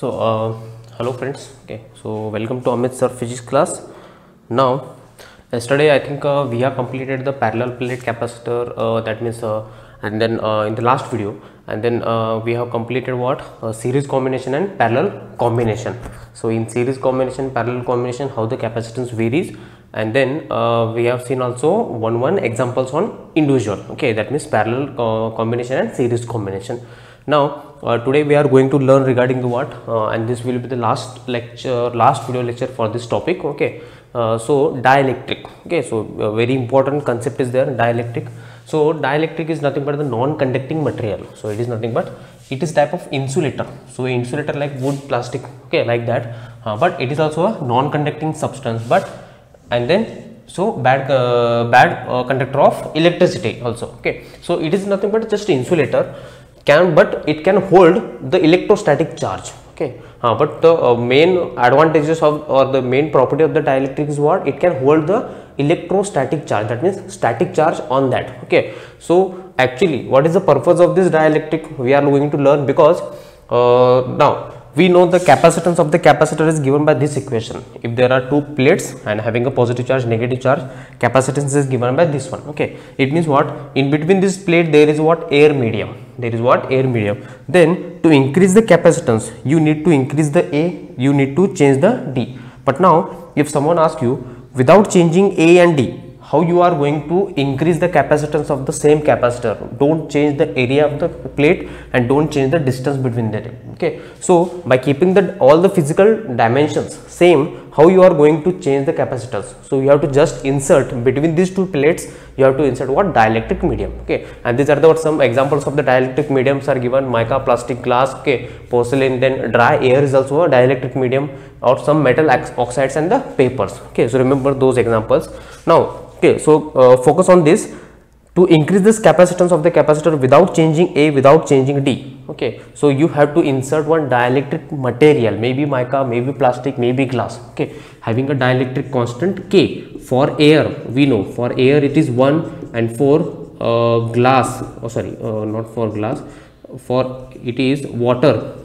Hello friends. Okay, so welcome to Amit sir physics class. Now, yesterday I think we have completed the parallel plate capacitor. That means, and then in the last video, and then we have completed what series combination and parallel combination. So in series combination, parallel combination, how the capacitance varies, and then we have seen also one examples on individual. Okay, that means parallel combination and series combination. Now today we are going to learn regarding the what and this will be the last video lecture for this topic. Okay, so dielectric. Okay, so very important concept is there, dielectric. So dielectric is nothing but the non-conducting material. So it is nothing but it is type of insulator. So insulator like wood, plastic, okay, like that, but it is also a non-conducting substance, but and then so bad conductor of electricity also. Okay, so it is nothing but just insulator, but it can hold the electrostatic charge. Okay, but the main advantages of or the main property of the dielectric is what? It can hold the electrostatic charge, that means static charge on that. Okay, so actually what is the purpose of this dielectric we are going to learn, because now we know the capacitance of the capacitor is given by this equation. If there are two plates and having a positive charge, negative charge, capacitance is given by this one. Okay, it means what? In between this plate there is what? Air medium. There is what? Air medium. Then to increase the capacitance, you need to increase the A, you need to change the D. But now if someone asks you, without changing A and D, how you are going to increase the capacitance of the same capacitor? Don't change the area of the plate and don't change the distance between them. Okay, so by keeping all the physical dimensions same, how you are going to change the capacitance? So you have to just insert between these two plates, you have to insert what? Dielectric medium. Okay, and these are the some examples of the dielectric mediums are given: mica, plastic, glass, okay, porcelain, then dry air is also a dielectric medium, or some metal oxides and the papers. Okay, so remember those examples. Now okay, so focus on this. To increase this capacitance of the capacitor without changing A, without changing D. Okay, so you have to insert one dielectric material, maybe mica, maybe plastic, maybe glass. Okay, having a dielectric constant K. For air, we know for air it is 1, and for glass, not for glass, for it is water.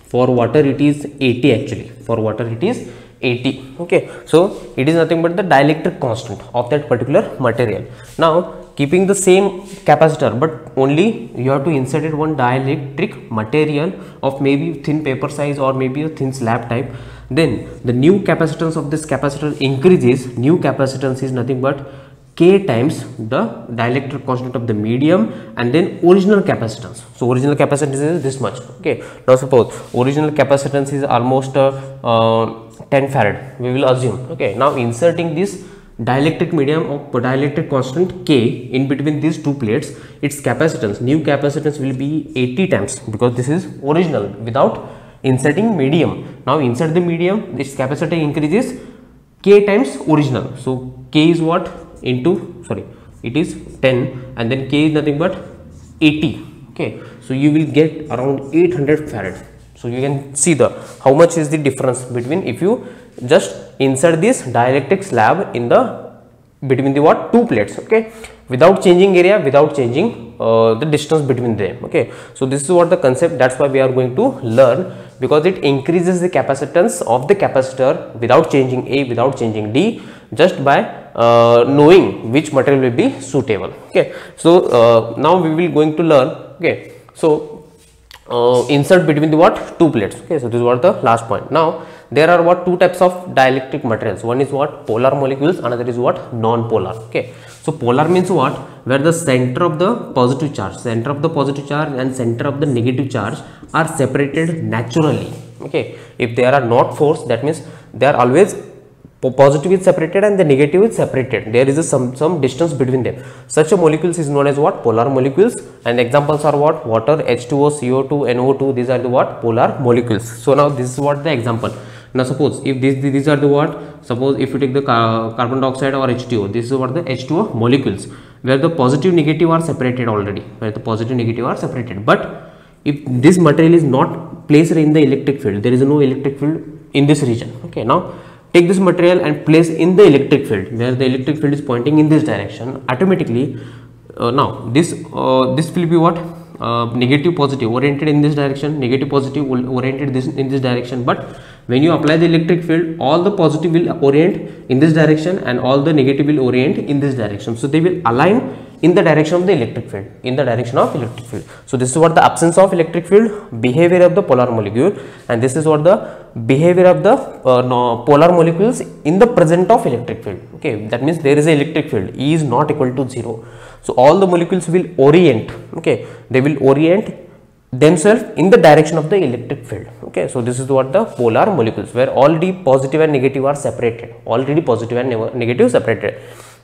For water it is 80 actually. For water it is 80. Okay, so it is nothing but the dielectric constant of that particular material. Now keeping the same capacitor, but only you have to insert it one dielectric material of maybe thin paper size or maybe a thin slab type. Then the new capacitance of this capacitor increases. New capacitance is nothing but K times the dielectric constant of the medium and then original capacitance. So original capacitance is this much. Okay, now suppose original capacitance is almost 10 farad, we will assume. Okay, now inserting this dielectric medium of dielectric constant K in between these two plates, its capacitance, new capacitance will be 80 times, because this is original without inserting medium. Now insert the medium, this capacitor increases K times original. So K is what? Into, sorry, it is 10 and then K is nothing but 80. Okay, so you will get around 800 farad. So you can see how much is the difference between if you just insert this dielectric slab in between the what? Two plates. Okay, without changing area, without changing the distance between them. Okay, so this is what the concept, that's why we are going to learn, because it increases the capacitance of the capacitor without changing A, without changing D, just by knowing which material will be suitable. Okay, so now we will going to learn. Okay, so insert between the what? Two plates. Okay, so this is what the last point. Now there are what? Two types of dielectric materials. One is what? Polar molecules, another is what? Non-polar. Okay, so polar means what? Where the center of the positive charge, and center of the negative charge are separated naturally. Okay, if they are not forced, that means they are always positive is separated and the negative is separated. There is some distance between them. Such a molecules is known as what? Polar molecules. And examples are what? Water, H2O, CO2, NO2. These are the what? Polar molecules. So now this is what the example. Now suppose if these are the what? Suppose if you take the carbon dioxide or H2O, this is what the H2O molecules, where the positive negative are separated already. But if this material is not placed in the electric field, there is no electric field in this region. Okay, now take this material and place in the electric field, where the electric field is pointing in this direction. Automatically now this will be what? negative positive oriented in this direction, negative positive oriented in this direction, but when you apply the electric field, all the positive will orient in this direction and all the negative will orient in this direction. So they will align in the direction of the electric field, in the direction of electric field. So this is what the absence of electric field, behavior of the polar molecule, and this is what the behavior of the polar molecules in the presence of electric field. Okay, that means there is a electric field, E is not equal to 0. So all the molecules will orient, okay, they will orient themselves in the direction of the electric field. Okay, so this is what the polar molecules, where already positive and negative are separated, already positive and negative separated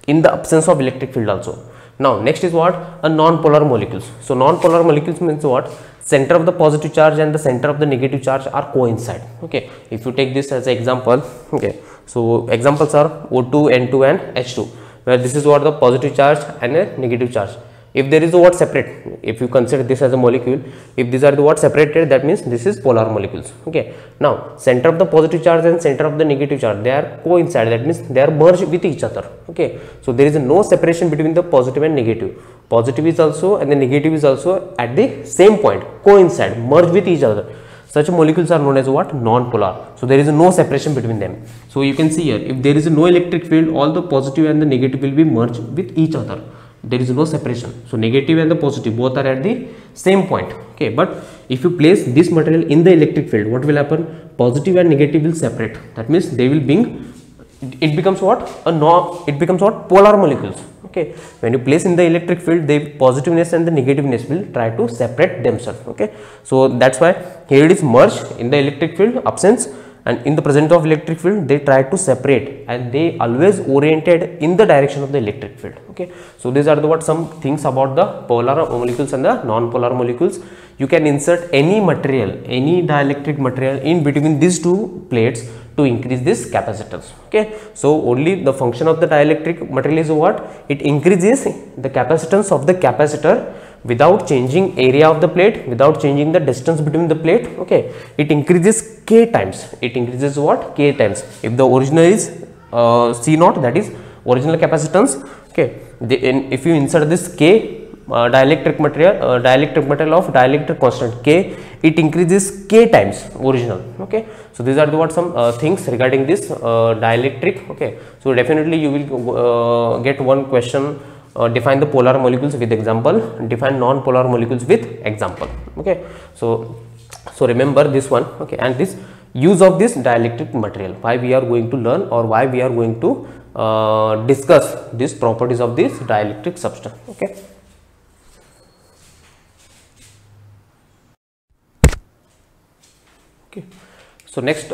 in the absence of electric field also. Now next is what? A non-polar molecules. So non-polar molecules means what? Center of the positive charge and the center of the negative charge are coincide. Okay, if you take this as an example, okay, so examples are O2, N2 and H2, where this is what the positive charge and a negative charge. If there is a what separate, if you consider this as a molecule, if these are the what separated, that means this is polar molecules. Okay, now center of the positive charge and center of the negative charge, they are coincide, that means they are merged with each other. Okay, so there is no separation between the positive and negative. Positive is also and the negative is also at the same point, coincide, merge with each other. Such molecules are known as what? Non-polar. So there is no separation between them. So you can see here, if there is no electric field, all the positive and the negative will be merged with each other. There is no separation. So negative and the positive both are at the same point. Okay, but if you place this material in the electric field, what will happen? Positive and negative will separate. That means they will being, it becomes what? It becomes what? Polar molecules. Okay, when you place in the electric field, the positiveness and the negativeness will try to separate themselves. Okay, so that's why here it is merged in the electric field, absence, and in the presence of electric field they try to separate and they always oriented in the direction of the electric field. Okay, so these are the what some things about the polar molecules and the non-polar molecules. You can insert any material, any dielectric material in between these two plates to increase this capacitance. Okay, so only the function of the dielectric material is what? It increases the capacitance of the capacitor without changing area of the plate, without changing the distance between the plate. Okay, it increases k times. It increases what? K times. If the original is C0, that is original capacitance. Okay, if you insert this k dielectric material of dielectric constant k, it increases k times original. Okay, so these are the what some things regarding this dielectric. Okay, so definitely you will get one question. Define the polar molecules with example, define non-polar molecules with example. Okay, so remember this one. Okay, and this use of this dielectric material, why we are going to learn or why we are going to discuss these properties of this dielectric substance. Okay. Okay, so next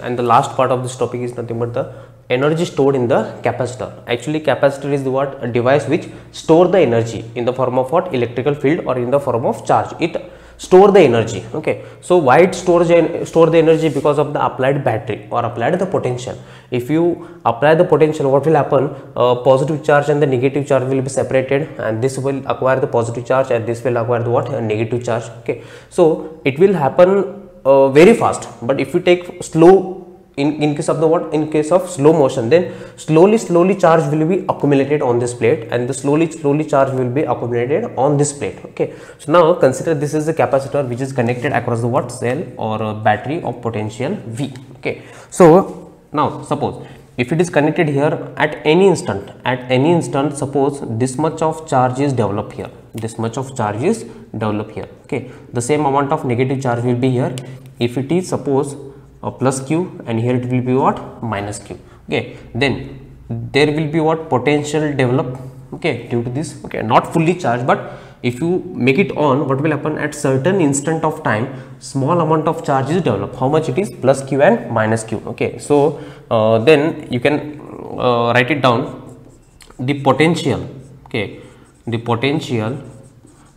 and the last part of this topic is nothing but the energy stored in the capacitor. Actually, capacitor is the what? A device which store the energy in the form of what? Electrical field or in the form of charge. It store the energy. Okay, so why it store the energy? Because of the applied battery or applied the potential. If you apply the potential, what will happen? Positive charge and the negative charge will be separated, and this will acquire the positive charge and this will acquire the what? A negative charge. Okay, so it will happen very fast, but if you take slow, in case of the what? In case of slow motion, then slowly charge will be accumulated on this plate, and the slowly charge will be accumulated on this plate. Okay, so now consider this is a capacitor which is connected across the what? Cell or a battery of potential V. Okay, so now suppose if it is connected here at any instant, suppose this much of charge is developed here, this much of charge is developed here. Okay, the same amount of negative charge will be here. If it is suppose a plus q, and here it will be what? Minus q. Okay, then there will be what? Potential develop. Okay, due to this. Okay, not fully charged, but if you make it on, what will happen? At certain instant of time, small amount of charge is developed. How much it is? Plus q and minus q. Okay, so then you can write it down. The potential. Okay, the potential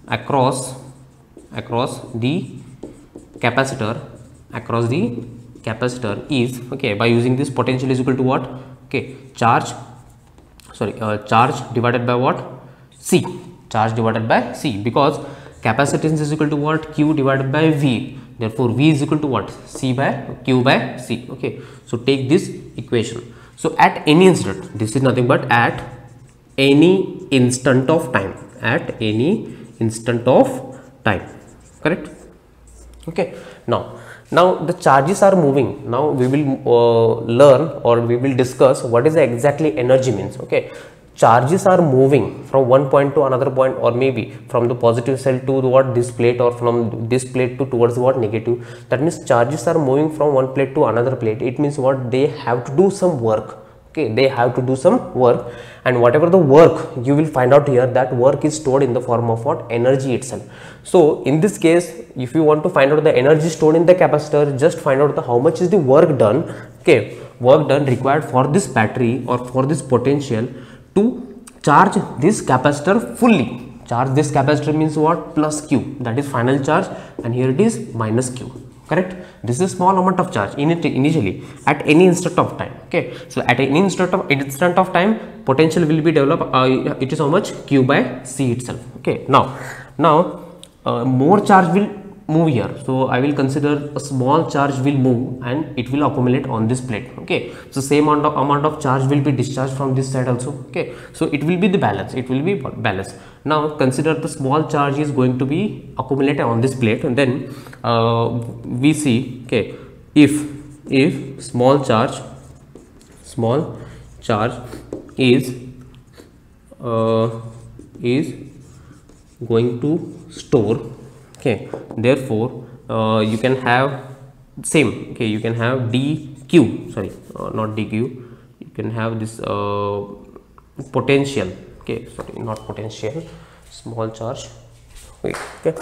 across the capacitor is, okay, by using this potential is equal to what? Okay, charge divided by what? C. Charge divided by C, because capacitance is equal to what? Q divided by V. Therefore V is equal to what? C by Q by C. Okay, so take this equation. So at any instant, this is nothing but at any instant of time, at any instant of time, correct? Okay, now the charges are moving. Now we will learn, or we will discuss what is exactly energy means. Okay, charges are moving from one point to another point, or maybe from the positive cell to what this plate, or from this plate to towards what negative. That means charges are moving from one plate to another plate. It means what, they have to do some work. Okay, they have to do some work, and whatever the work you will find out here, that work is stored in the form of what, energy itself. So in this case, if you want to find out the energy stored in the capacitor, just find out the how much is the work done. Okay, work done required for this battery or for this potential to charge this capacitor fully. Charge this capacitor means what, plus Q, that is final charge, and here it is minus Q, correct? This is small amount of charge initially at any instant of time. Okay, so at any instant of time, potential will be developed. It is how much, Q by C itself. Okay, now more charge will move here, so I will consider a small charge will move and it will accumulate on this plate. Okay, so same amount of charge will be discharged from this side also. Okay, so it will be the balance, it will be balance. Now consider the small charge is going to be accumulated on this plate, and then we see, okay, if small charge is going to store. Okay, therefore you can have same. Okay, you can have dq, sorry, not dq, you can have this potential. Okay, sorry, not potential, small charge. Wait, okay,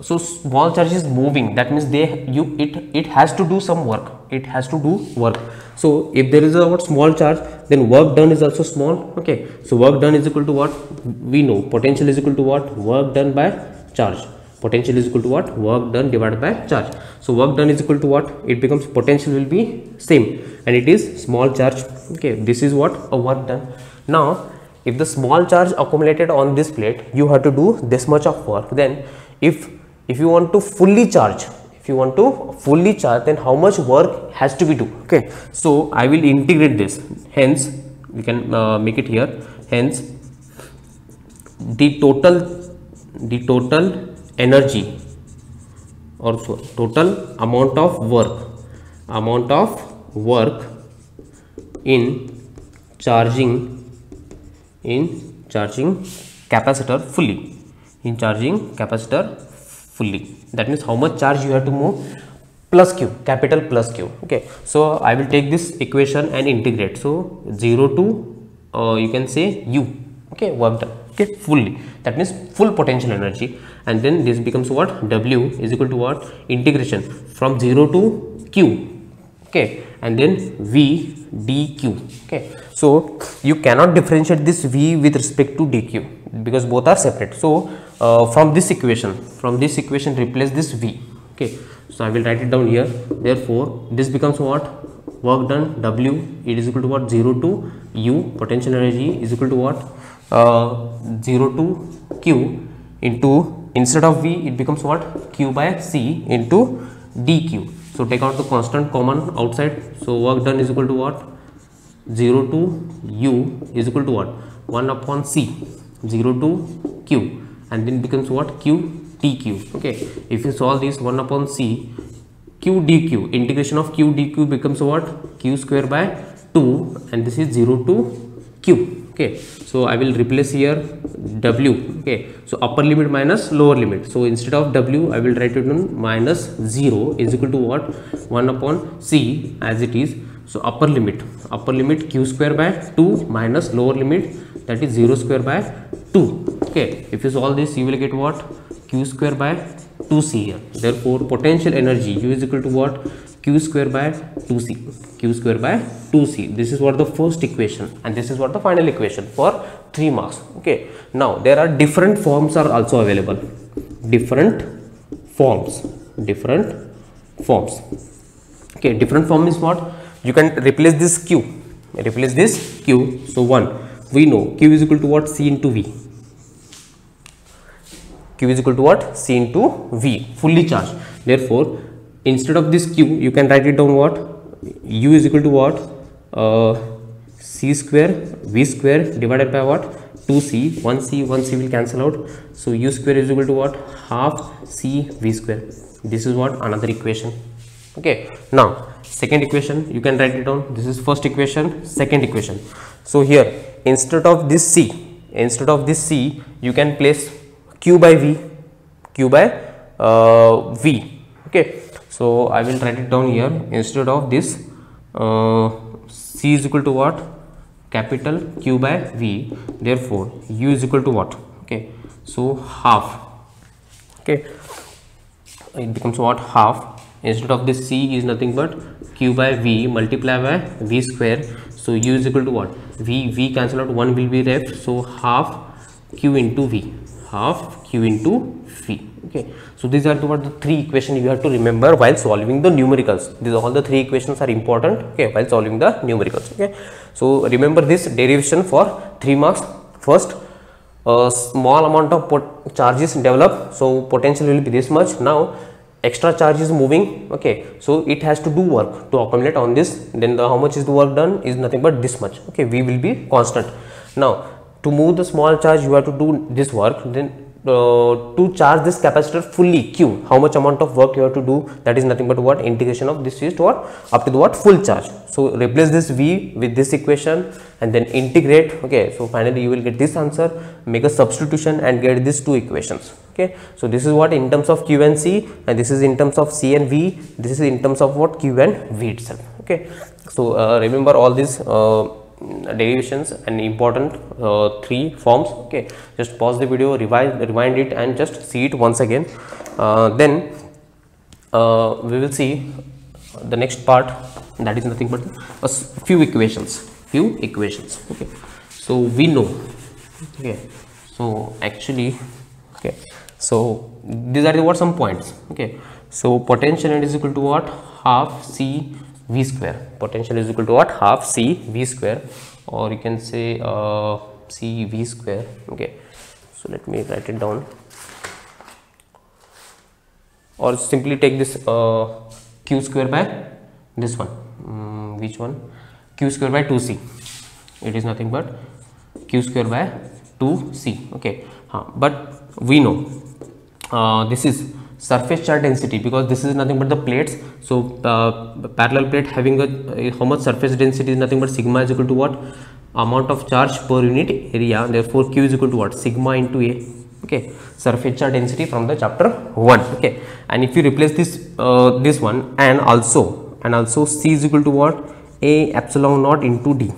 so small charge is moving, that means it has to do some work, it has to do work. So if there is a what, small charge, then work done is also small. Okay, so work done is equal to what, we know potential is equal to what, work done by charge. Potential is equal to what, work done divided by charge. So work done is equal to what, it becomes, potential will be same, and it is small charge. Okay, this is what, a work done. Now if the small charge accumulated on this plate, you have to do this much of work. Then if you want to fully charge, then how much work has to be do. Okay, so I will integrate this, hence we can make it here, hence the total energy, or total amount of work in charging capacitor fully, that means how much charge you have to move, plus Q, capital plus Q. Okay, so I will take this equation and integrate. So 0 to you can say U. Okay, work done. Okay, fully, that means full potential energy, and then this becomes what, W is equal to what, integration from 0 to Q. Okay, and then V dq. Okay, so you cannot differentiate this V with respect to dq because both are separate. So from this equation replace this V. Okay, so I will write it down here. Therefore this becomes what, work done W, it is equal to what, 0 to U, potential energy is equal to what, 0 to Q into, instead of V it becomes what, Q by C into dq. So take out the constant common outside. So work done is equal to what, 0 to U is equal to what, 1 upon C, 0 to Q, and then becomes what, Q dq. Okay, if you solve this, 1 upon C Q dq, integration of Q dq becomes what, Q square by 2, and this is 0 to Q. Okay, so I will replace here W. Okay, so upper limit minus lower limit. So instead of W I will write it on minus 0 is equal to what, 1 upon C as it is. So upper limit Q square by 2 minus lower limit, that is 0 square by 2. Okay, if you solve this you will get what, Q square by 2C here. Therefore potential energy U is equal to what, Q square by 2C, Q square by 2C. This is what the first equation, and this is what the final equation for 3 marks. Okay, now there are different forms are also available, different forms. Okay, different form is what, you can replace this Q. So 1, we know Q is equal to what, C into V. Q is equal to what, C into V, fully charged. Therefore instead of this Q you can write it down what, U is equal to what, C square V square divided by what, 2c, 1c will cancel out, so u square is equal to what, half c v square. This is what, another equation. Okay, now second equation you can write it down. This is first equation, second equation. So here instead of this c you can place q by v, v. Okay, so I will write it down here. Instead of this c is equal to what, capital Q by v, therefore u is equal to what, okay, so half. Okay, it becomes what, half. Instead of this c is nothing but q by v multiply by v square, so u is equal to what, v cancel out, 1 will be left, so half q into v, half q into v. Okay, so these are the three equations you have to remember while solving the numericals. These all the three equations are important, okay, while solving the numericals. Okay, so remember this derivation for 3 marks. First, a small amount of charges develop, so potential will be this much. Now extra charge is moving, okay, so it has to do work to accumulate on this, then how much is the work done is nothing but this much. Okay, v will be constant. Now to move the small charge you have to do this work, then to charge this capacitor fully, q, how much amount of work you have to do, that is nothing but what, integration of this is to what, up to the what, full charge. So replace this v with this equation and then integrate. Okay, so finally you will get this answer, make a substitution and get these two equations. Okay, so this is what in terms of q and c, and this is in terms of c and v, this is in terms of what, q and v itself. Okay, so remember all these derivations and important three forms. Okay, just pause the video, rewind it and just see it once again. Then we will see the next part, that is nothing but a few equations. Okay, so we know, okay, so actually, okay, so these are the what, some points. Okay, so potential is equal to what, half c v square. Potential is equal to what, half c v square, or you can say c v square. Okay, so let me write it down, or simply take this q square by this one, which one, q square by 2c. It is nothing but q square by 2c. Okay, but we know this is surface charge density, because this is nothing but the plates. So parallel plate having a how much surface density is nothing but sigma is equal to what, amount of charge per unit area, therefore q is equal to what, sigma into a. Okay, surface charge density from the chapter 1. Okay, and if you replace this this one, and also c is equal to what, a epsilon naught into d,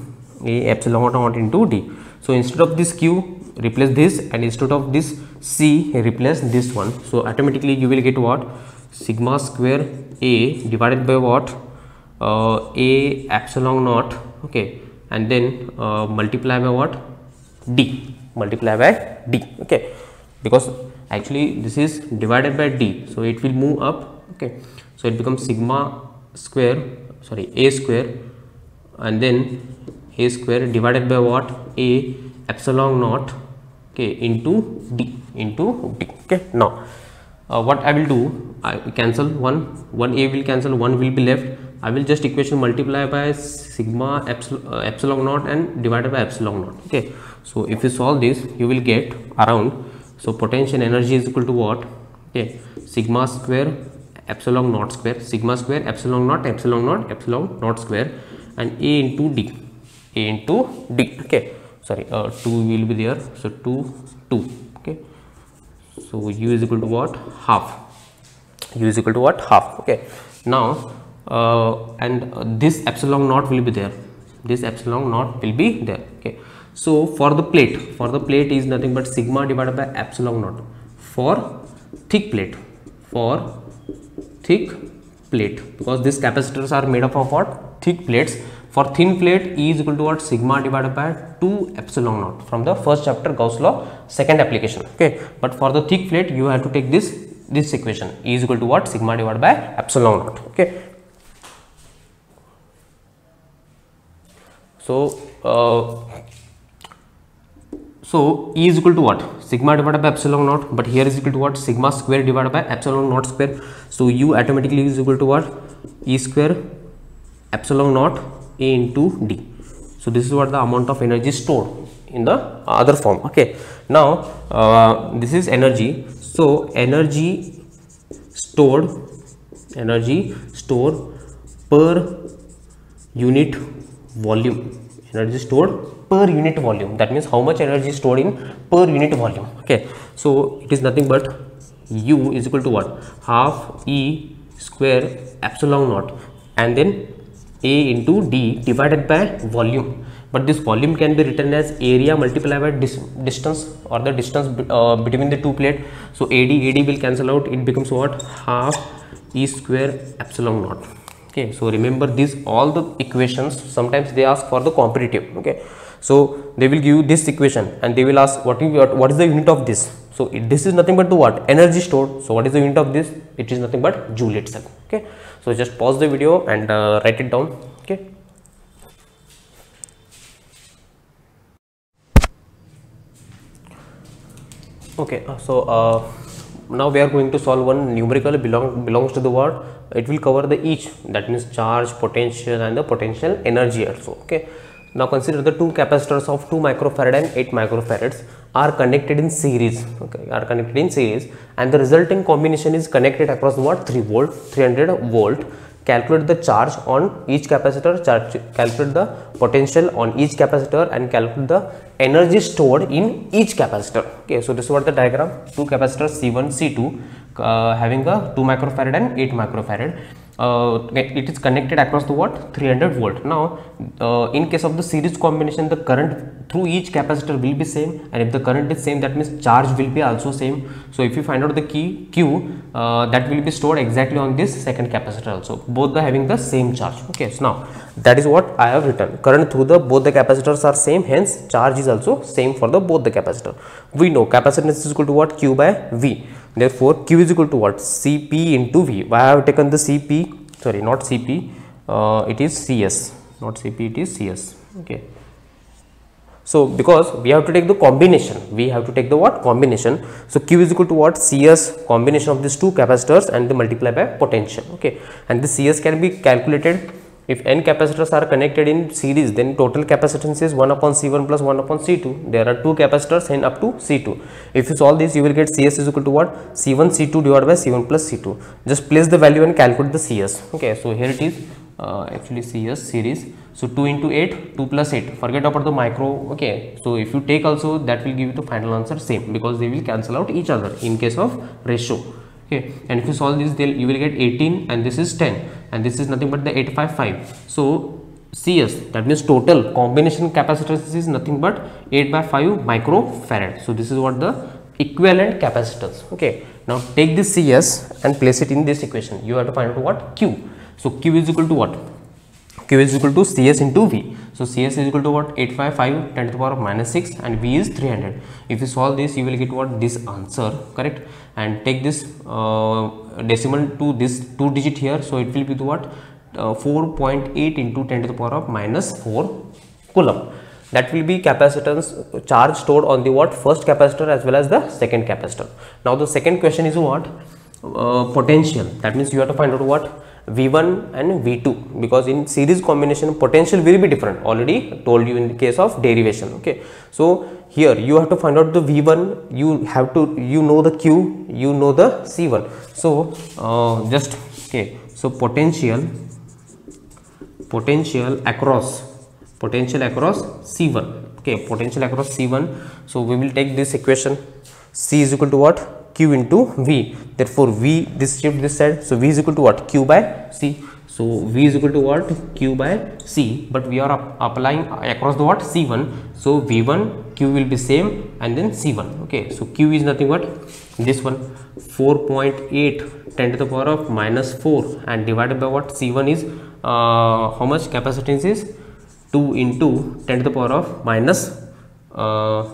a epsilon naught into d. So instead of this q, replace this, and instead of this c, replace this one. So automatically you will get what, sigma square a divided by what, a epsilon naught. Okay, and then multiply by what, d, multiply by d. Okay, because actually this is divided by d, so it will move up. Okay, so it becomes sigma square, sorry, a square, and then a square divided by what, a epsilon naught, okay, into d. Okay, now what I will do, I cancel one a will cancel, 1 will be left. I will just equation multiply by sigma epsilon naught and divided by epsilon naught. Okay, so if you solve this, you will get around, so potential energy is equal to what, okay, sigma square epsilon naught square, sigma square epsilon naught square, and a into d. Okay, sorry, 2 will be there, so 2. Okay, so u is equal to what, half. Okay, now and this epsilon naught will be there, Okay, so for the plate is nothing but sigma divided by epsilon naught. For thick plate, because these capacitors are made up of what, thick plates. For thin plate, E is equal to what, sigma divided by 2 epsilon naught, from the first chapter Gauss law, second application. Okay, but for the thick plate you have to take this equation, E is equal to what, sigma divided by epsilon naught. Okay, so E is equal to what, sigma divided by epsilon naught, but here is equal to what, sigma square divided by epsilon naught square. So U automatically is equal to what, E square epsilon naught a into d. So this is what the amount of energy stored in the other form. Okay, now this is energy. So energy stored per unit volume. Energy stored per unit volume, that means how much energy is stored in per unit volume. Okay, so it is nothing but U is equal to what, half E square epsilon naught, and then A into D divided by volume. But this volume can be written as area multiplied by distance, or the distance between the two plates. So AD will cancel out, it becomes what, half E square epsilon naught. Okay, so remember this, all the equations, sometimes they ask for the competitive. Okay, so they will give you this equation and they will ask what is the unit of this. So this is nothing but the what, energy stored. So what is the unit of this? It is nothing but joule itself. Okay, so just pause the video and write it down. Okay, okay, so now we are going to solve one numerical belongs to the word. It will cover the each, that means charge, potential, and the potential energy also. Okay, now consider the two capacitors of 2 microfarad and 8 microfarads are connected in series. Okay, are connected in series, and the resulting combination is connected across the what, 3 volt, 300 volt. Calculate the charge on each capacitor, calculate the potential on each capacitor, and calculate the energy stored in each capacitor. Okay, so this is what the diagram. Two capacitors C1, C2 having a 2 microfarad and 8 microfarad. It is connected across the what, 300 volt. Now in case of the series combination, the current through each capacitor will be same, and if the current is same, that means charge will be also same. So if you find out the key Q, that will be stored exactly on this second capacitor also, both are having the same charge. Okay, so now that is what I have written. Current through the both the capacitors are same, hence charge is also same for the both the capacitor. We know capacitance is equal to what, Q by V. Therefore Q is equal to what, Cp into V. Why I have taken the Cp, sorry, not Cp, it is Cs, not Cp, it is Cs. Okay, so because we have to take the combination, we have to take the what, combination. So Q is equal to what, Cs combination of these two capacitors and the multiply by potential. Okay, and the Cs can be calculated. If n capacitors are connected in series, then total capacitance is 1 upon C1 plus 1 upon C2. There are two capacitors and up to C2. If you solve this, you will get Cs is equal to what, C1 C2 divided by C1 plus C2. Just place the value and calculate the Cs. Okay, so here it is, actually Cs series. So 2 into 8, 2 plus 8. Forget about the micro. Okay, so if you take also, that will give you the final answer same, because they will cancel out each other in case of ratio. Okay, and if you solve this, then you will get 18, and this is 10, and this is nothing but the 855. So Cs, that means total combination capacitance is nothing but 8 by 5 microfarad. So this is what the equivalent capacitance. Okay, now take this Cs and place it in this equation. You have to find out what, Q. So Q is equal to what, Q is equal to Cs into V. So Cs is equal to what, 855 10 to the power of minus 6, and V is 300. If you solve this, you will get what, this answer, correct? And take this decimal to this 2 digit here, so it will be the what, 4.8 into 10 to the power of minus 4 coulomb. That will be capacitance charge stored on the what, first capacitor as well as the second capacitor. Now the second question is what, potential. That means you have to find out what, V1 and V2, because in series combination potential will be different, already told you in the case of derivation. Okay, so here you have to find out the V1, you have to, you know the Q, you know the C1. So just okay, so potential across C1. Okay, potential across C1. So we will take this equation, C is equal to what, Q into V. Therefore V, this shift this side, so V is equal to what, Q by C. So V is equal to what, Q by C, but we are applying across the what, C1. So V1 Q will be same, and then C1. Okay, so Q is nothing but this one, 4.8 10 to the power of minus 4, and divided by what, C1 is how much capacitance is 2 into 10 to the power of minus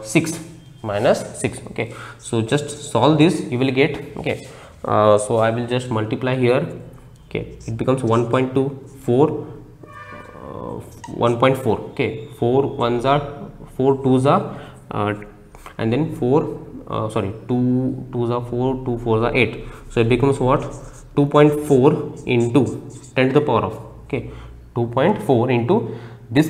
6. Okay, so just solve this, you will get. Okay, so I will just multiply here. Okay, it becomes 1.24 1.4. okay, 4 ones are 4 twos are and then 4 sorry 2 twos are 4, 2 fours are 8. So it becomes what, 2.4 into 10 to the power of, okay, 2.4 into this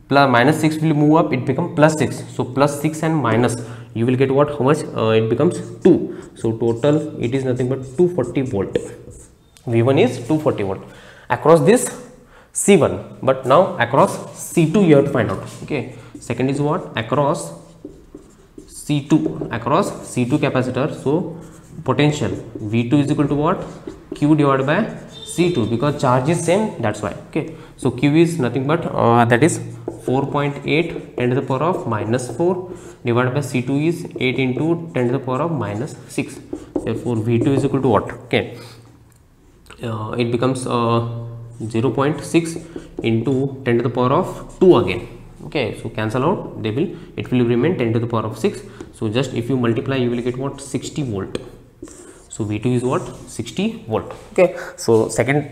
plus minus 6 will move up, it become plus 6. So plus 6 and minus, you will get what, how much, it becomes 2. So total it is nothing but 240 volt. V1 is 240 volt across this C1, but now across C2 you have to find out. Okay, second is what, across C2, across C2 capacitor. So potential V2 is equal to what, Q divided by C2, because charge is same, that's why. Okay, so Q is nothing but that is 4.8 10 to the power of minus 4 divided by C2 is 8 into 10 to the power of minus 6. Therefore V2 is equal to what, okay, it becomes 0.6 into 10 to the power of 2 again. Okay, so cancel out, they will, it will remain 10 to the power of 6. So just if you multiply, you will get what, 60 volt. So V2 is what, 60 volt. Okay, so second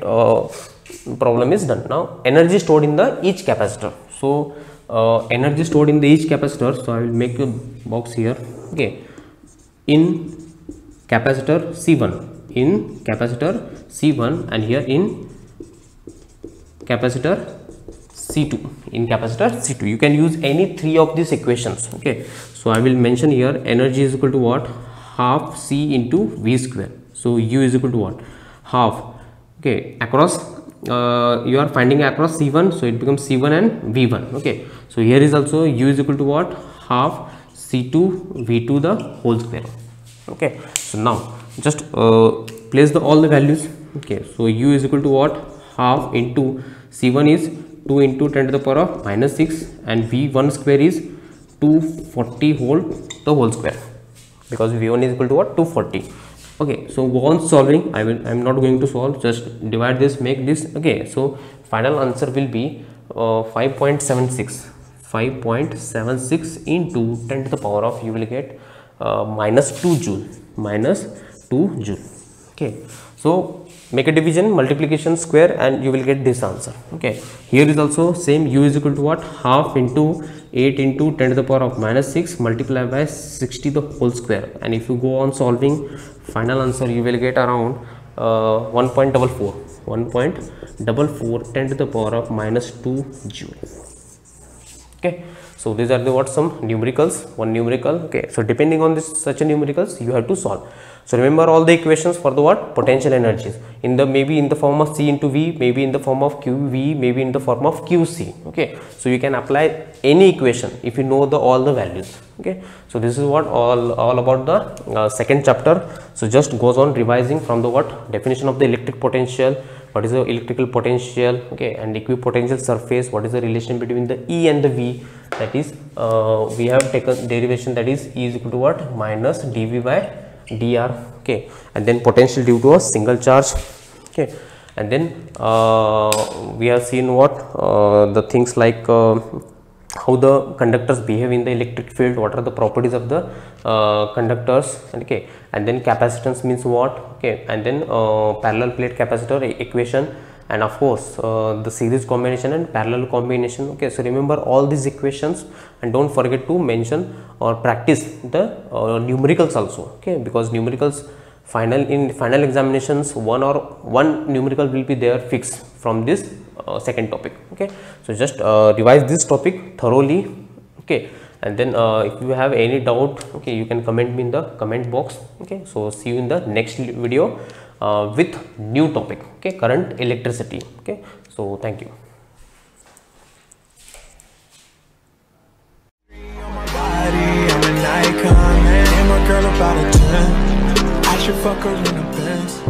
problem is done. Now energy stored in the each capacitor. So energy stored in the each capacitor, so I will make a box here. Okay, in capacitor C1, in capacitor C1, and here in capacitor C2, in capacitor C2. You can use any three of these equations. Okay, so I will mention here energy is equal to what, half C into V square. So U is equal to what, half. Okay, across you are finding across C1, so it becomes C1 and V1. Okay, so here is also U is equal to what, half C2 V2 the whole square. Okay, so now just place all the values. Okay, so U is equal to what, half into C1 is 2 into 10 to the power of minus 6, and V1 square is 240 volt the whole square, because V1 is equal to what, 240. Okay, so go on solving. I'm not going to solve, just divide this, make this. Okay, so final answer will be 5.76 into 10 to the power of, you will get minus 2 joule, minus 2 joule. Okay, so make a division, multiplication, square, and you will get this answer. Okay, here is also same, U is equal to what, half into 8 into 10 to the power of minus 6 multiplied by 60 the whole square. And if you go on solving, final answer you will get around 1.44 10 to the power of minus 2 joule. Okay, so these are the what, some numericals, one numerical. Okay, so depending on this such a numericals, you have to solve. So remember all the equations for the what, potential energies, in the maybe in the form of C into V, maybe in the form of QV, maybe in the form of QC. Okay, so you can apply any equation if you know the all the values. Okay, so this is what all about the second chapter. So just goes on revising from the what, definition of the electric potential, what is the electrical potential, okay, and equipotential surface, what is the relation between the E and the V, that is we have taken derivation, that is E is equal to what, minus dV by dr. Okay, and then potential due to a single charge. Okay, and then we have seen what the things like how the conductors behave in the electric field, what are the properties of the conductors. Okay, and then capacitance means what. Okay, and then parallel plate capacitor equation, and of course the series combination and parallel combination. Okay, so remember all these equations, and don't forget to mention or practice the numericals also. Okay, because numericals in final examinations, one numerical will be there fixed from this second topic. Okay, so just revise this topic thoroughly. Okay, and then if you have any doubt, okay, you can comment me in the comment box. Okay, so see you in the next video with new topic. Okay, current electricity. Okay, so thank you. Girl about a 10, I should fuck her in the Benz.